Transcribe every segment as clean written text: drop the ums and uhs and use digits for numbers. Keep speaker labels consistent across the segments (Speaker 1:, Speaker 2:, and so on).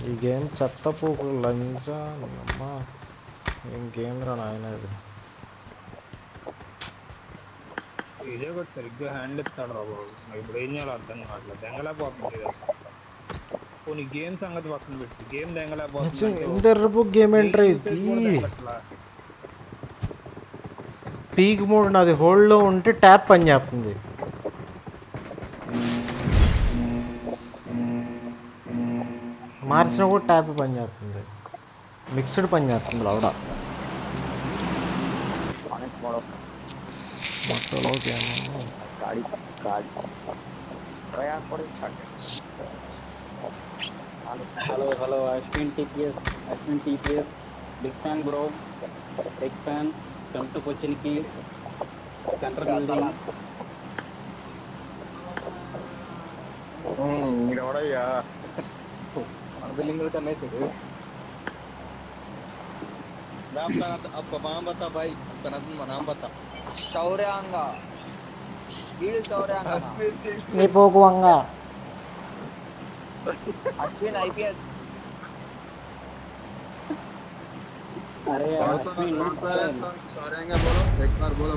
Speaker 1: ఈ గేమ్ చెత్తపోకు లంచా అమ్మ. ఏం గేమ్ రా నాయన ఇది.
Speaker 2: ఇదే కూడా సరిగ్గా హ్యాండ్ ఇస్తాడు రా బాబు. నాకు ఇప్పుడు ఏం చేయాలో అర్థం కావట్లేదు. దెంగలేకపోతుంది ఇది అసలు. కొన్ని గేమ్ సంగతి పక్కన పెట్టి గేమ్ దెంగలేకపోతుంది అంటే
Speaker 1: ఎంత ఎర్రపోకు గేమ్ ఏంట్రా ఇది.
Speaker 2: యూసేజ్ కూడా దెంగట్లా.
Speaker 1: పీక్ మోడ్ నాది హోల్డ్లో ఉంటే ట్యాప్ పని చేస్తుంది. మార్చినా కూడా ట్యాప్ పని చేస్తుంది. మిక్స్డ్ పని చేస్తుంది లౌడ మొట్టలో game.
Speaker 3: Hello, Ashwin TPS, big fan bro, big fan, come to Cochinki, Central Building.
Speaker 4: ఎవడయ్యా
Speaker 3: మన బిల్డింగ్ కూడా అమ్మేసాడు.
Speaker 4: आपका नाम बता भाई, आपका नाम बता.
Speaker 5: శౌర్యాంగ వీడు శౌర్యాంగ
Speaker 1: నీ పోకు వంగ.
Speaker 5: అశ్విన్ ఐపీఎస్
Speaker 3: अरे Ashwin,
Speaker 4: सौर्यांगा बोलो एक बार बोलो.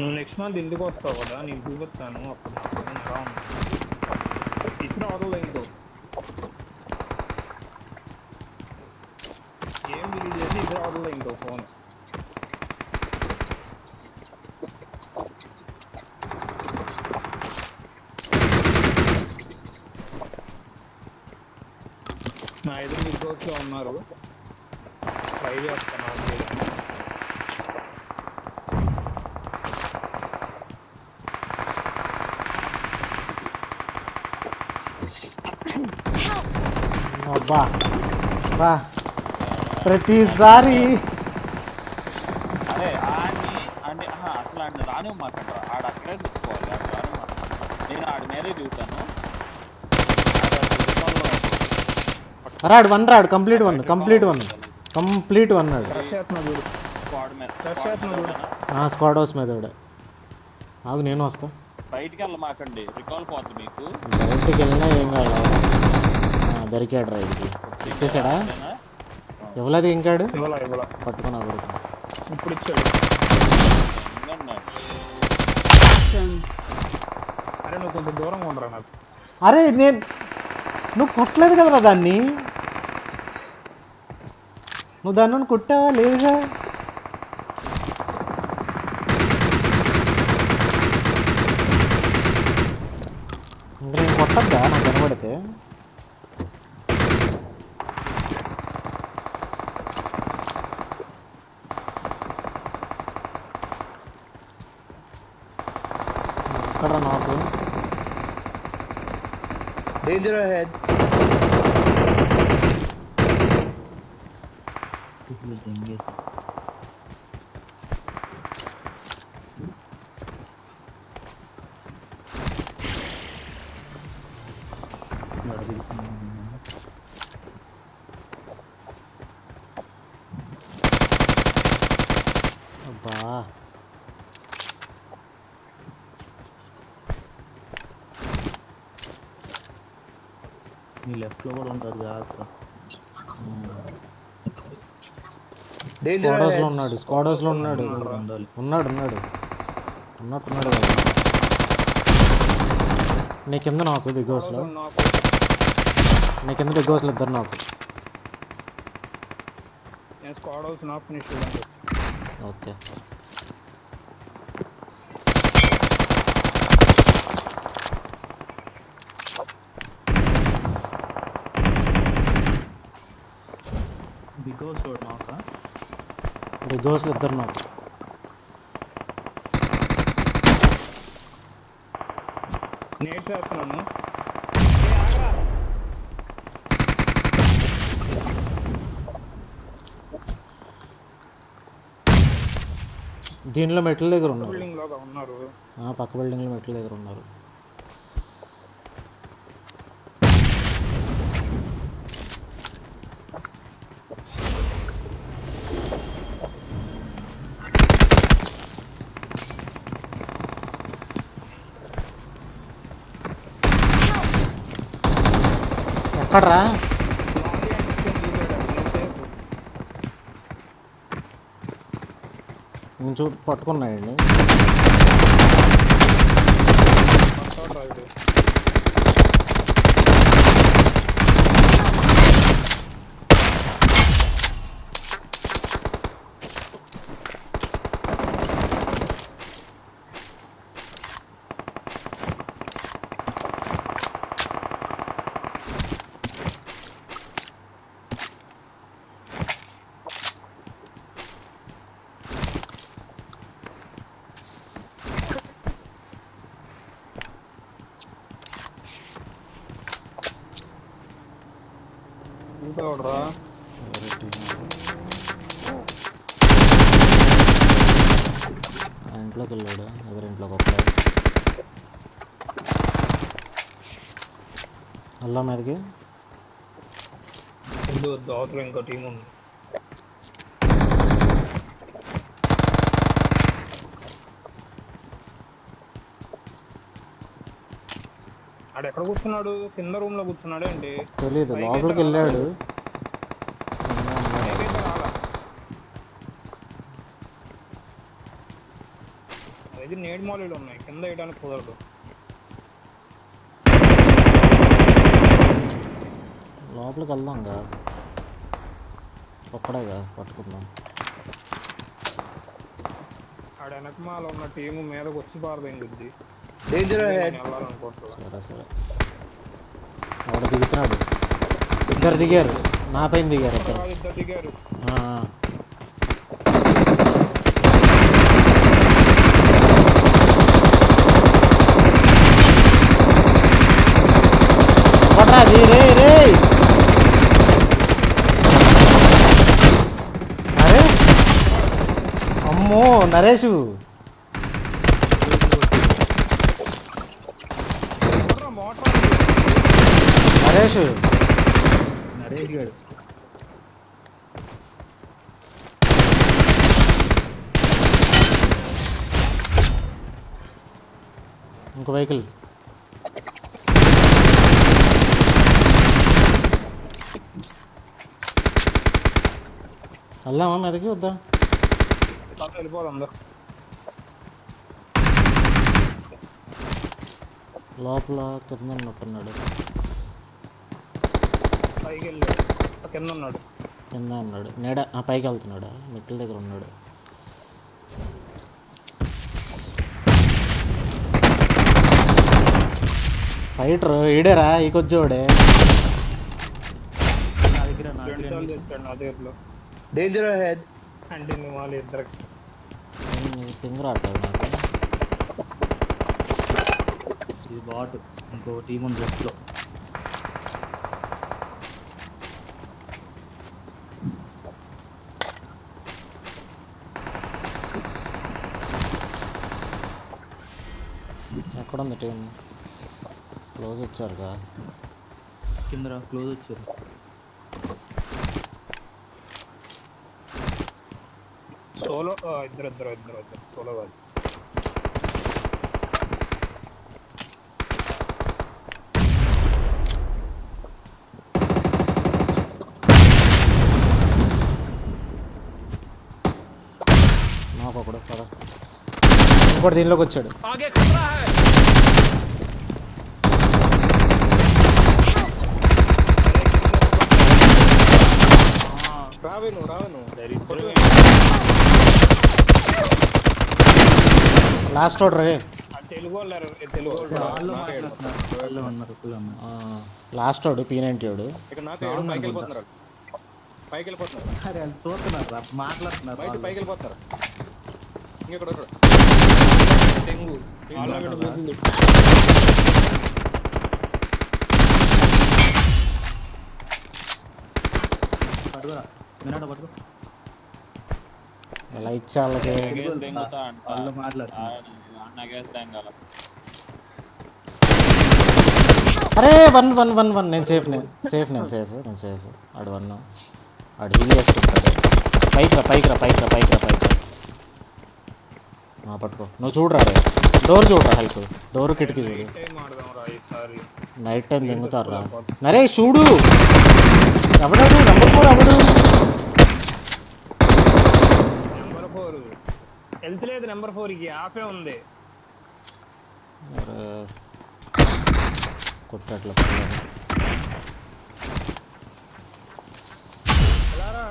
Speaker 2: నువ్వు నెక్స్ట్ మంత్ ఇంటికి వస్తావు కదా, నేను చూపిస్తాను. అప్పుడు నాకు ఎలా ఉంది ఇచ్చిన వదలదు. ఇంకో గేమ్ రిలీజ్ చేసి ఇద్దరు వదలదు ఇంకో ఫోన్. నా ఎదురు మిడ్రోడ్స్లో ఉన్నారు. ట్రై చేస్తాను.
Speaker 1: అబ్బా బా ప్రతిసారి
Speaker 6: అరే ఆడిని అంటే అసలు ఆడిని రాని మాట్లాడరా. ఆడ అక్కడే చూసుకోవాలి. ఆడు రాని నేను ఆడి మీదే దిగుతాను.
Speaker 1: రాడు వన్ రాడు కంప్లీట్ వన్ అన్నాడు.
Speaker 6: స్క్వాడ్ మీద
Speaker 1: స్క్వాడ్ హౌస్ మీద కూడా. ఆగు నేను వస్తా.
Speaker 6: బయటికి వెళ్ళమాకండి, రికాల్ పోతుంది మీకు.
Speaker 1: బయటికి వెళ్ళినా ఏం కాదు. దొరికాడు రా ఇది. ఇచ్చేసాడా? ఇవ్వలేదు ఇంకాడు పట్టుకున్నా కొడుకు.
Speaker 2: ఇప్పుడు ఇచ్చాడు. అరే నువ్వు కొంచెం దూరంగా ఉండరా నాకు.
Speaker 1: అరే నువ్వు కొట్టలేదు కదరా దాన్ని. నువ్వు దాన్ని కొట్టావా లేదుగా. ఇంకా నేను కొట్టద్దా నాకు కనబడితే? ఎక్కడ నాకు
Speaker 4: Danger ahead.
Speaker 1: అబ్బా
Speaker 3: నీ లెఫ్ట్లో కూడా ఉంటారు జాగ్రత్త.
Speaker 1: స్క్వాడ్ హౌస్లో ఉన్నాడు. ఉన్నట్టున్నాడు కదా. నీ కింద నాకు బిగ్ హౌస్లో ఇద్దరు నాకు.
Speaker 2: నేను స్క్వాడ్ హౌస్ నాకు ఫినిష్
Speaker 1: ఓకే
Speaker 3: గోస్ట్ వాడు మాక
Speaker 1: బిగ్ హౌస్లో ఇద్దరు నాకు.
Speaker 2: నేట్ చేస్తున్నాను.
Speaker 1: దీనిలో మెట్ల దగ్గర ఉన్నారు.
Speaker 2: బిల్డింగ్ లోగా ఉన్నారు.
Speaker 1: పక్క బిల్డింగ్లో మెట్ల దగ్గర ఉన్నారు. ఎక్కడ్రా? నేను పట్టుకున్నాయండి.
Speaker 2: ఇంకా ఒకడ్రా.
Speaker 1: ఇంట్లోకి వెళ్ళాడు, ఎదురింట్లోకి ఒకడే. అల్లా మీదకి
Speaker 2: వద్దు అవతల ఇంకో టీం ఉంది. ఆడు ఎక్కడ కూర్చున్నాడు? కింద రూమ్ లో కూర్చున్నాడే అండి.
Speaker 1: తెలీదు, లోపలికి వెళ్ళాడు.
Speaker 2: అది నేడ్ మాలీలు ఉన్నాయి, కింద వేయడానికి కుదరదు.
Speaker 1: లోపలికి వెళ్దాంగా, ఒక్కడేగా పట్టుకుందాం.
Speaker 2: ఆడ వెనకమాల ఉన్న టీము మీదకి వచ్చి పారదైంది. వెళ్ళాలనుకుంటున్నా.
Speaker 1: సరే సరే, వాడు దిగుతున్నాడు. ఇద్దరు దిగారు, నా పైన దిగారు ఇద్దరు.
Speaker 2: ఇద్దరు దిగారు.
Speaker 1: అది రే రే, అరే అమ్మో నరేషు. నరేష్
Speaker 3: నరేష్ గారు
Speaker 1: ఇంకో వెహికల్. వెళ్దామా మీదకి వద్దా?
Speaker 2: వెళ్ళిపోదాం.
Speaker 1: లోపల కింద ఉన్నట్టున్నాడు.
Speaker 2: పైకి వెళ్ళాడు, కింద ఉన్నాడు.
Speaker 1: కింద ఉన్నాడు, నీడ పైకి వెళ్తున్నాడు, మెట్ల దగ్గర ఉన్నాడు. ఫైటర్ ఈడేరా, ఈ కొజ్జోడే.
Speaker 3: నా దగ్గర
Speaker 2: రెండు సార్లు తెచ్చాడు నా దగ్గరలో.
Speaker 3: డేంజర్ హెడ్
Speaker 2: అంటే వాళ్ళు ఇద్దరికి
Speaker 1: పింగ్ రావట్లేదు నాకు.
Speaker 3: ఇది బాట్, ఇంకో టీం ఉంది లెఫ్ట్లో.
Speaker 1: ఎక్కడుంది టీం? క్లోజ్ వచ్చారుగా.
Speaker 3: కింద క్లోజ్ వచ్చారు.
Speaker 2: సోలో ఇద్దరు సోలో కాదు.
Speaker 1: నాకు ఒకడు కదా, ఇంకోటి దీనిలోకి వచ్చాడు.
Speaker 4: రావేను
Speaker 1: లాస్ట్ ఓడర్ రే,
Speaker 2: తెలుగు వాళ్ళు
Speaker 3: వాళ్ళు ఉన్నారు.
Speaker 1: లాస్ట్ వాడు P90 వాడు.
Speaker 4: ఇక్కడ నాకు పైకి వెళ్ళిపోతున్నారు.
Speaker 6: పైకి వెళ్ళిపోతున్నారు.
Speaker 3: అరే వాళ్ళు చూస్తున్నారు రా, మాట్లాడుతున్నారు
Speaker 6: బయట
Speaker 3: వాళ్ళు.
Speaker 6: పైకి వెళ్ళిపోతారు. ఇంకెక్కడ
Speaker 2: తెంగు ఆలో పెట్టి పోతుంది.
Speaker 3: పట్టుకోరా వినాడు పట్టుకో.
Speaker 1: ఎలా ఇచ్చా వాళ్ళకి?
Speaker 6: దెంగుతా అంట.
Speaker 3: వాళ్ళు మాట్లాడుతున్నారు.
Speaker 6: నాకేసి దెంగాల.
Speaker 1: అరే 1 నేను సేఫ్ ఆడు 1 ఆడు హీల్ చేసుకుంటాడు. పైకి రా పట్టుకో. నువ్వు చూడరా డోర్ చూడరా, హైప్ డోర్ కిటికీ చూడు.
Speaker 2: టైం ఆడదాం రా ఈసారి.
Speaker 1: Night time దెంగుతారా? నరేష్ చూడు, ఎవడాడు నెంబర్ 4 ఎవడు?
Speaker 2: నెంబర్ 4 వెళ్తలేదు. నెంబర్ 4కి ఆఫే ఉంది.
Speaker 1: కొట్టట్ల
Speaker 2: ఎలారా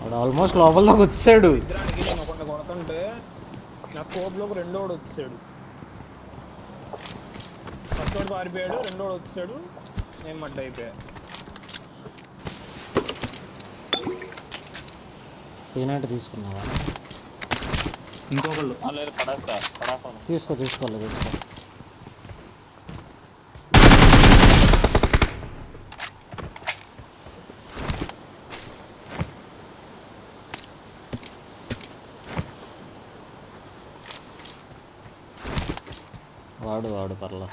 Speaker 1: వాడు ఆల్మోస్ట్ లోపలలోకి వచ్చాడు.
Speaker 2: ఇద్దరానికి నేను ఒకటి కొడుతుంటే నా కోప్లోకి రెండోడు వచ్చాడు. ఫస్ట్ వాడు పారిపోయాడు, రెండోడు వచ్చాడు, నేను మడ్డ అయిపోయా.
Speaker 1: పీనట్ తీసుకున్నావా?
Speaker 3: ఇంకొకళ్ళు
Speaker 6: లేదు పడేస్తా.
Speaker 1: తీసుకో. వాడు పర్లా.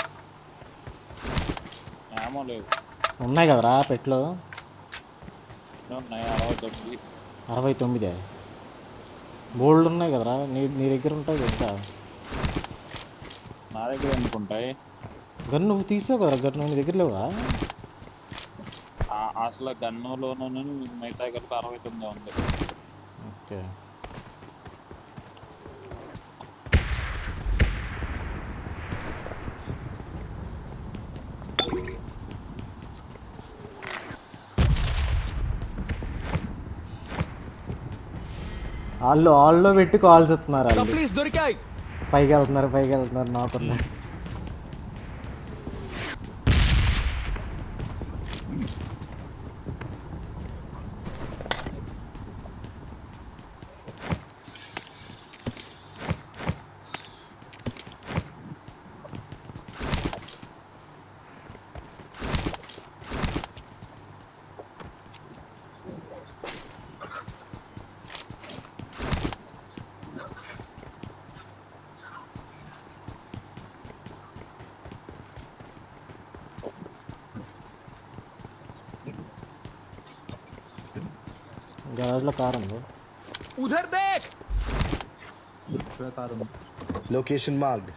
Speaker 6: ఏమో లేవు.
Speaker 1: ఉన్నాయి కదరా పెట్లో?
Speaker 6: ఉన్నాయి
Speaker 1: 69 బోల్డ్ ఉన్నాయి కదరా. నీ దగ్గర ఉంటాయి ఇంకా.
Speaker 6: నా దగ్గర ఎందుకుంటాయి?
Speaker 1: గన్ను నువ్వు తీసావు కదరా, గన్ను నీ దగ్గర లేవా?
Speaker 6: అసలు గన్నులోనూ మిగతా కలిపి 69 ఉంది.
Speaker 1: ఓకే. ఆల్లో పెట్టి కాల్స్ ఇస్తున్నారు వాళ్ళు. పైకి వెళ్తున్నారు నాకున్నా. గరాజ్లో కార్ ఉంది.
Speaker 7: उधर देख
Speaker 3: ఇక్కడ కారు ఉంది.
Speaker 7: लोकेशन मार्क्ड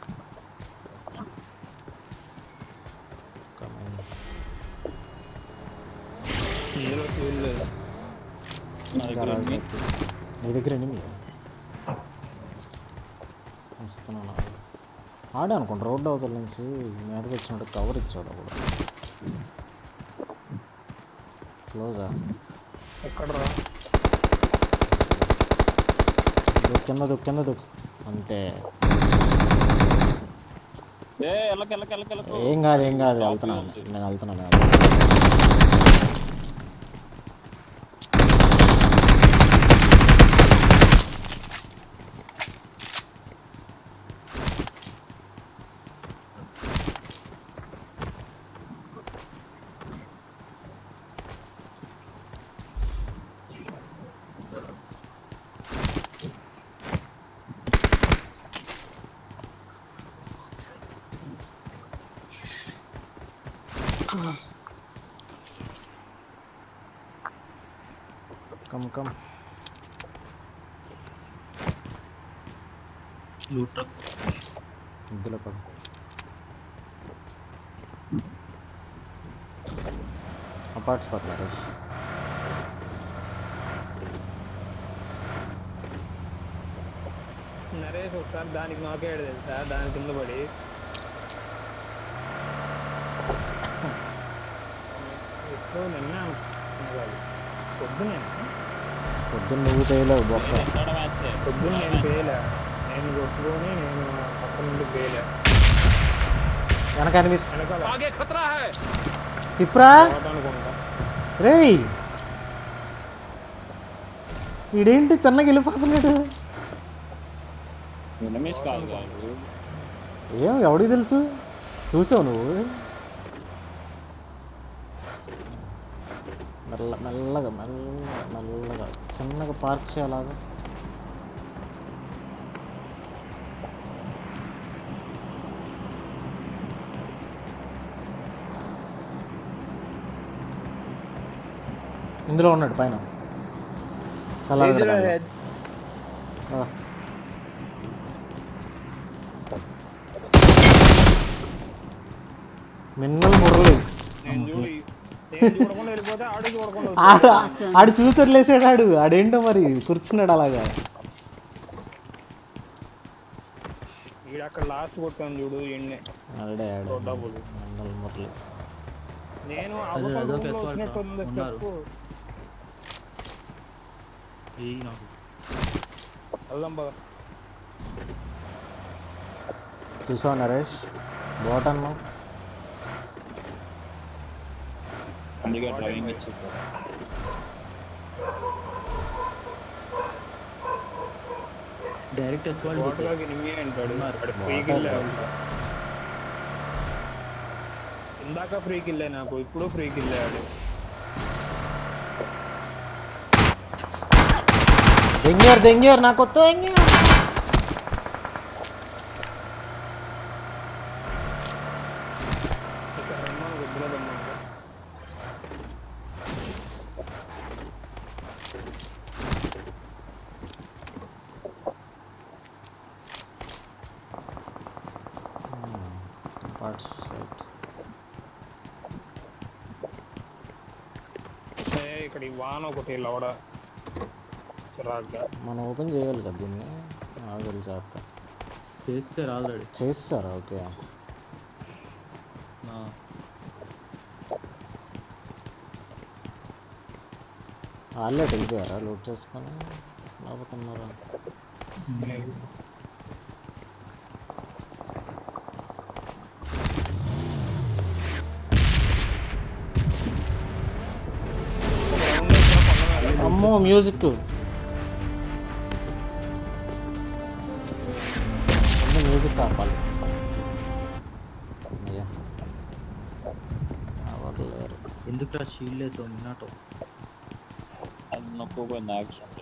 Speaker 2: ఇందులో ఫ్యూల్ లేదు.
Speaker 1: గరాజ్లో తీసుకో. నీ దగ్గర ఎనిమి ఇస్తున్నాను. ఆడే అనుకోండి రోడ్డు అవతల నుంచి మీదకి వచ్చినట్టు కవర్ ఇచ్చాడు కూడా. క్లోజా?
Speaker 2: ఎక్కడ రా?
Speaker 1: కింద దుక్కు అంతే. ఏం కాదు నేను వెళ్తున్నాను. కమ్
Speaker 3: లూట్
Speaker 1: ఇందులో పడు. అపార్ట్స్ పట్ల రష్.
Speaker 2: నరేష్ ఒకసారి దానికి నాకేడు తెలుసా, దాని కింద పడి ఎక్కువ నిన్న పొద్దునే
Speaker 1: పొద్దున్న నువ్వు పేయలేవు బొక్క.
Speaker 2: పొద్దున్న నేను పేయలే. నేను కొట్టుకొని నేను పక్క నుండి పేలే
Speaker 1: వెనక అనిపిస్తుంది.
Speaker 2: వెనకాల
Speaker 7: आगे खतरा है।
Speaker 1: తిప్పురా
Speaker 2: పోతా అనుకుంటా.
Speaker 1: రేయ్, వీడేంటి తిన్నగా వెళ్ళిపోతున్నాడు?
Speaker 6: ఎనిమిస్ కాదు కాదు.
Speaker 1: ఏం ఎవడికి తెలుసు? చూసావు నువ్వు? మెల్లగా మెల్లగా మెల్లగా చిన్నగా పార్క్ చేయాలాగా. ఇందులో ఉన్నాడు పైన.
Speaker 5: Danger ahead.
Speaker 1: మిన్నలు మురళి
Speaker 2: నేను చూడకుండా వెళ్ళిపోతే ఆడు చూడకుండా
Speaker 1: ఆడు చూసి వదిలేసాడు. ఆడేంటో మరి కూర్చున్నాడు అలాగా.
Speaker 2: వీడు అక్కడ లాస్ట్ కొట్టాను చూడు ఎన్నే
Speaker 1: ఆడే ఆడే
Speaker 2: డబ్బులు.
Speaker 1: మిన్నలు మురళి.
Speaker 2: నేను
Speaker 3: అదొక ఎస్కార్ట్
Speaker 2: వచ్చినట్టు ఉంది
Speaker 3: ఉన్నారు.
Speaker 2: స్టెప్.
Speaker 3: నాకు
Speaker 2: వెళ్దాం పద.
Speaker 1: చూసావు నరేష్? బోట్ అన్నా
Speaker 6: అందుకే డ్రైవింగ్ ఇచ్చేసారు.
Speaker 3: డైరెక్ట్ ఎస్వాల్ట్
Speaker 2: హోటల్లోకి నిమ్మే అంటాడు.
Speaker 3: ఉన్నారు.
Speaker 2: అక్కడ ఫ్రీకి వెళ్ళాడు. ఇందాక ఫ్రీకి వెళ్ళా నాకు, ఇప్పుడు ఫ్రీకి వెళ్ళాడు.
Speaker 1: దెంగారు నాకు కొత్త దెంగారు.
Speaker 2: ఇక్కడ రమ్మను గుడ్డలో రమ్మంటే.
Speaker 1: Parts right.
Speaker 2: ఇక్కడ ఈ వాన ఒకటి లోడ చిరాగ్గా.
Speaker 1: మనం ఓపెన్ చేయాలి కదా దీన్ని. ఆగలి చేస్తా
Speaker 3: చేస్తారు ఆల్రెడీ.
Speaker 1: చేస్తారా? ఓకే. వాళ్ళే వెళ్ళిపోయారా లోడ్ చేసుకొని? లేకపోతున్నారా? అమ్మో మ్యూజిక్. మ్యూజిక్ ఆపాలి. అయ్యా ఎవరు లేరు.
Speaker 3: ఎందుకు షీల్డ్ వేసావు మిన్నాటో?
Speaker 6: అది నొక్కుపోయింది యాక్షన్.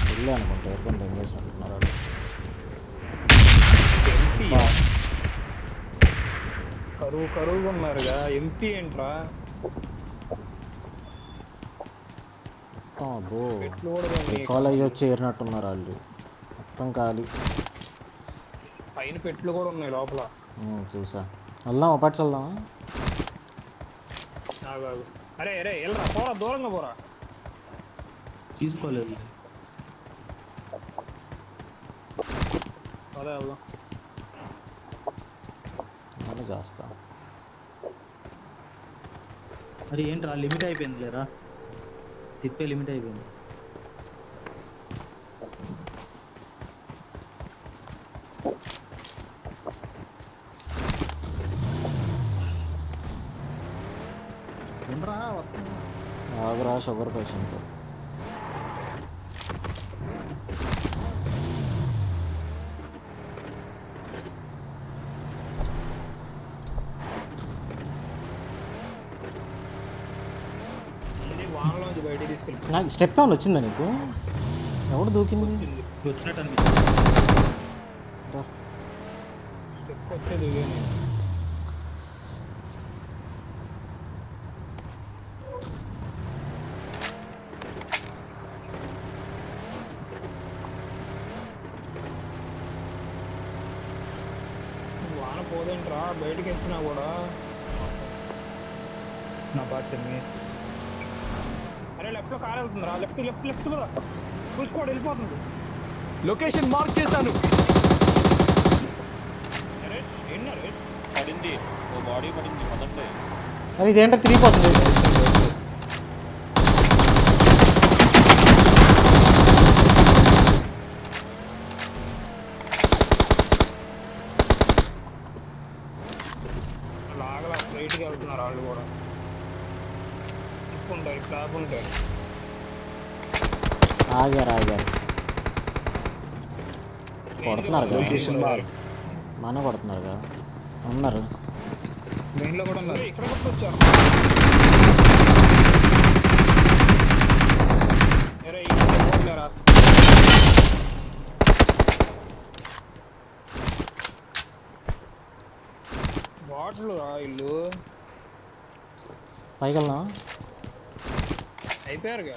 Speaker 1: వెళ్ళి అనుకుంటా ఎవరికొని తెంగేసినట్టున్నారు వాళ్ళు.
Speaker 2: కరువుగా ఉన్నారుగా. ఎంపీ ఏంట్రా?
Speaker 1: మొత్తం అబ్బో
Speaker 2: పెట్లు కూడా ఉన్నాయి.
Speaker 1: రికాల్ అయ్యి వచ్చి ఏరినట్టున్నారు వాళ్ళు. మొత్తం ఖాళీ.
Speaker 2: పైన పెట్లు కూడా ఉన్నాయి లోపల.
Speaker 1: చూసా. వెళ్దాం అపార్ట్స్ వెళ్దామా?
Speaker 2: ఆగు. అరే వెళ్ళరా, పోరా, దూరంగా పోరా.
Speaker 3: తీసుకోలేదు.
Speaker 2: అదే వెళ్దాం.
Speaker 1: అని చేస్తా.
Speaker 3: మరి ఏంట్రా లిమిట్ అయిపోయింది లేరా? తిప్పే లిమిట్ అయిపోయింది.
Speaker 1: ఆగరా షుగర్ పేషెంట్.
Speaker 2: వానలోంచి బయటికి తీసుకెళ్ళి
Speaker 1: నాకు స్టెప్ ఏమైనా వచ్చిందా నీకు? ఎవడు దూకింది?
Speaker 3: వచ్చినట్టు అనిపిస్తుంది.
Speaker 2: స్టెప్ వచ్చే దిగా నేను. వాన పోదేంట్రా బయటికి వచ్చినా కూడా.
Speaker 5: నా పార్ట్స్ మిస్.
Speaker 2: అరే లెఫ్ట్ లో కార్ వెళ్తుందిరా. లెఫ్ట్ కూడా చూసుకోండి, వెళ్ళిపోతుంది.
Speaker 7: लोकेशन मार्क చేశాను.
Speaker 6: పడింది, ఓ బాడీ పడింది మొదటి.
Speaker 1: అది ఇదేంటో తిరిగిపోతుంది.
Speaker 2: ఉంటాయి, స్లాబ్ ఉంటాయి.
Speaker 1: ఆగారు కొడుతున్నారు కదా,
Speaker 5: లొకేషన్ మార్క్.
Speaker 1: మన కొడుతున్నారు కదా, ఉన్నారు.
Speaker 5: మెయిన్లో కూడా ఉన్నారు.
Speaker 2: ఇక్కడ కూడా వచ్చారు. బాటిల్ రా ఇల్లు
Speaker 1: పైకి వెళ్దాం.
Speaker 2: అయిపోయారుగా.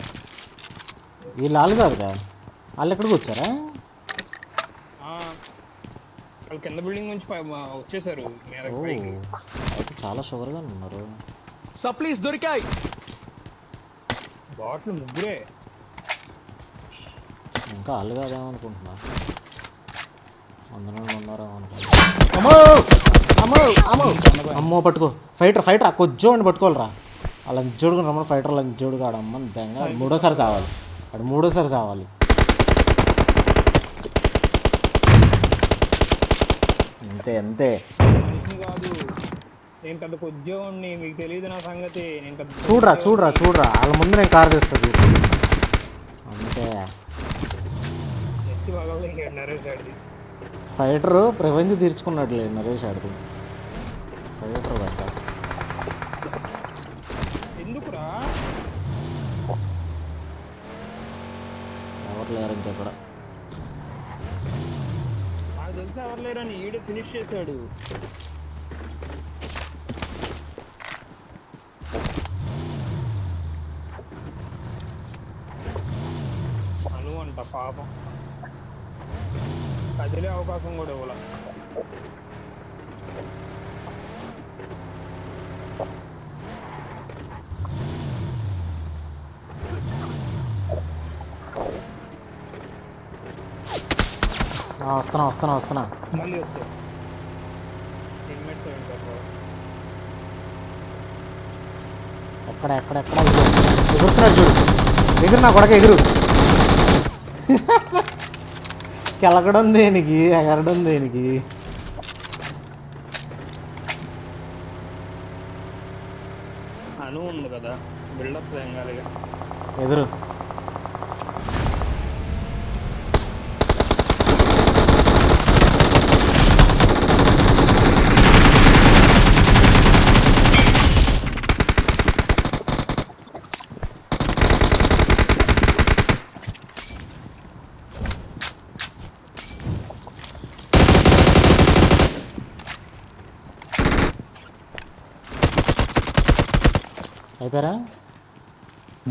Speaker 1: వీళ్ళు వాళ్ళు కాదు కదా, వాళ్ళు ఎక్కడికి వచ్చారా?
Speaker 2: వాళ్ళు కింద బిల్డింగ్ నుంచి వచ్చేసారు మీద
Speaker 1: ఓ
Speaker 2: పైకి.
Speaker 1: అయితే చాలా షుగర్గా ఉన్నారు.
Speaker 7: Supplies దొరికాయి.
Speaker 2: బాటిల్ ముగ్గురే.
Speaker 1: ఇంకా వాళ్ళు కాదేమో అనుకుంటున్నా, అందులో ఉన్నారేమో అనుకుంటున్నా. అమ్మో పట్టుకో ఫైటర్ ఆ కొజ్జోడిని పట్టుకోవాలిరా. ఆ లంచోడుకు రమ్మని ఫైటర్ లంచోడు కాడమ్మ తెంగా మూడోసారి చావాలి, అటు మూడోసారి చావాలి. అంతే
Speaker 2: మనిషిని కాదు, నేను పెద్ద ఉద్యోగంని, మీకు తెలియదు నా సంగతి. నేను పెద్ద
Speaker 1: చూడరా వాళ్ళ ముందు నేను కారు తెస్తా చూడు. అంతే
Speaker 2: ఎత్తి పగలదు ఇంకా నరేష్ గారిది.
Speaker 1: ఫైటరు ప్రపంచ తీర్చుకున్నట్లే నరేష్ ఆడికి. ఫైటర్ బట్ట
Speaker 2: ఎందుకురా?
Speaker 1: ఎవరు లేరు ఇంకెక్కడ.
Speaker 2: నాకు తెలిసి ఎవరు లేరని ఈడే ఫినిష్ చేశాడు. అంట పాపం, కదిలే అవకాశం కూడా ఇవ్వాల.
Speaker 1: వస్తున్నా
Speaker 2: మళ్ళీ వస్తాయి టీమ్మేట్స్ ఉంటారు.
Speaker 1: ఎక్కడ ఎగురుతున్నాడు చూడు. ఎగురు నా కొడక ఎగురు. కెలకడం దేనికి, ఎగరడం దేనికి?
Speaker 2: అను ఉంది కదా, బిల్డప్ తెంగాలిగా.
Speaker 1: ఎదురు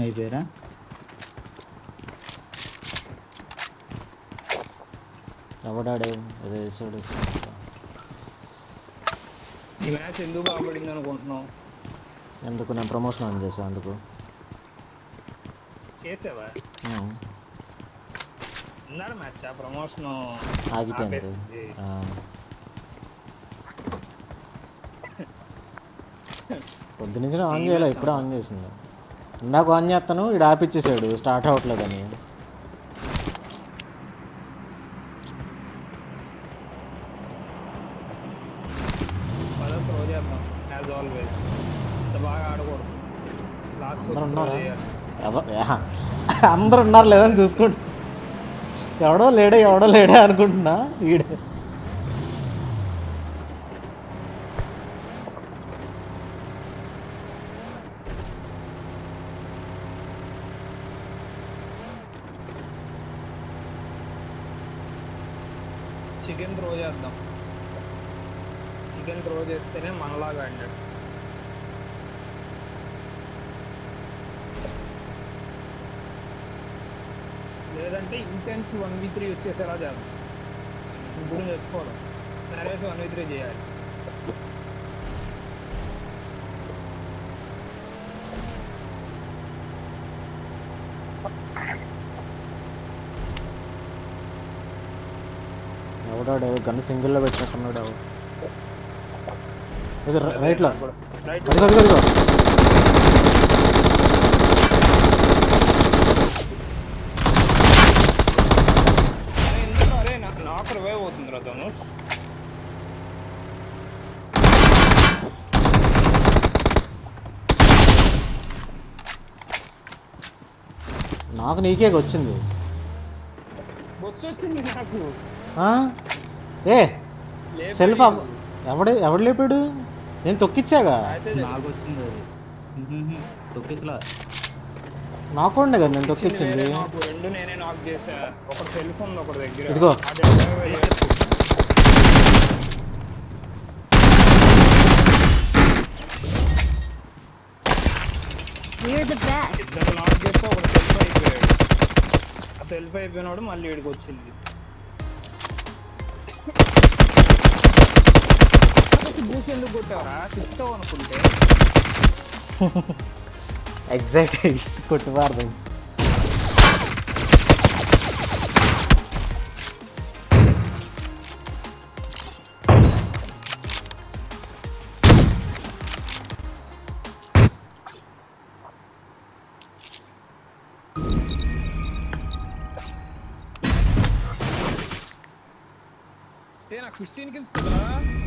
Speaker 3: అయిపోయారా?
Speaker 1: ఎవడాడు ఏదో వేసాడు.
Speaker 2: ఈ మ్యాచ్ ఎందుకు బాగుపడింది అనుకుంటున్నావు?
Speaker 1: ఎందుకు నేను ప్రమోషన్ ఆన్ చేసాను అందుకు.
Speaker 2: చేసావా? ఉన్నాడు మ్యాచ్, ఆ ప్రమోషన్
Speaker 1: ఆగిపోయింది. పొద్దు నుంచి ఆన్ చేయాలి, ఇప్పుడే ఆన్ చేసింది. ఇందాక ఆన్ చేస్తాను, ఇడు ఆపిచ్చేసాడు స్టార్ట్ అవ్వట్లేదని.
Speaker 2: బాగా ఆడకూడదు.
Speaker 1: అందరు ఉన్నారు లేదని చూసుకుంటా. ఎవడో లేడే అనుకుంటున్నా. ఈడే
Speaker 2: చికెన్ త్రో చేద్దాం. చికెన్ త్రో చేస్తేనే మనలాగా ఆడినాడు. లేదంటే ఇంటెన్స్ 1v3 వచ్చేసేలా చేద్దాం. ఇప్పుడు తెచ్చుకోవడం నరేష్ 1v3 చేయాలి.
Speaker 1: ఎవడాడు గన్ను సింగిల్లో పెట్టినట్టున్నాడు. ఇది రైట్లో అదిగో
Speaker 2: అరే నాకు రివైవ్ అవుతుంది రా ధనుష్.
Speaker 1: నాకు నీకే వచ్చింది.
Speaker 2: బొచ్చు వచ్చింది నాకు.
Speaker 1: ఆ? ఏ సెల్ఫ్ ఎవడు లేపాడు? నేను తొక్కిచ్చాగా.
Speaker 2: అయితే
Speaker 3: నాకు వచ్చింది అది. తొక్కేసలా
Speaker 1: నాకు ఉండే కదా నేను తొక్కిచ్చింది.
Speaker 2: నాకు రెండు నేనే నాక్ చేసా. ఒక సెల్ఫ్ ఉంది ఒకటి దగ్గర.
Speaker 1: ఇదిగో.
Speaker 2: ఆ డెబ్బై వేలు.
Speaker 8: We're the best.
Speaker 2: ఇద్దరు నాక్ చేస్తే ఒకటి సెల్ఫ్ అయిపోయాడు. ఆ సెల్ఫ్ అయిపోయినాడు మళ్ళీ వీడికి వచ్చింది. బూస్ ఎందుకు కొట్టావరా? తిప్పుతావు అనుకుంటే.
Speaker 1: ఎగ్జాక్ట్ ఇష్ట కొట్టుబారదు.
Speaker 2: నాకు 15 kills కదా.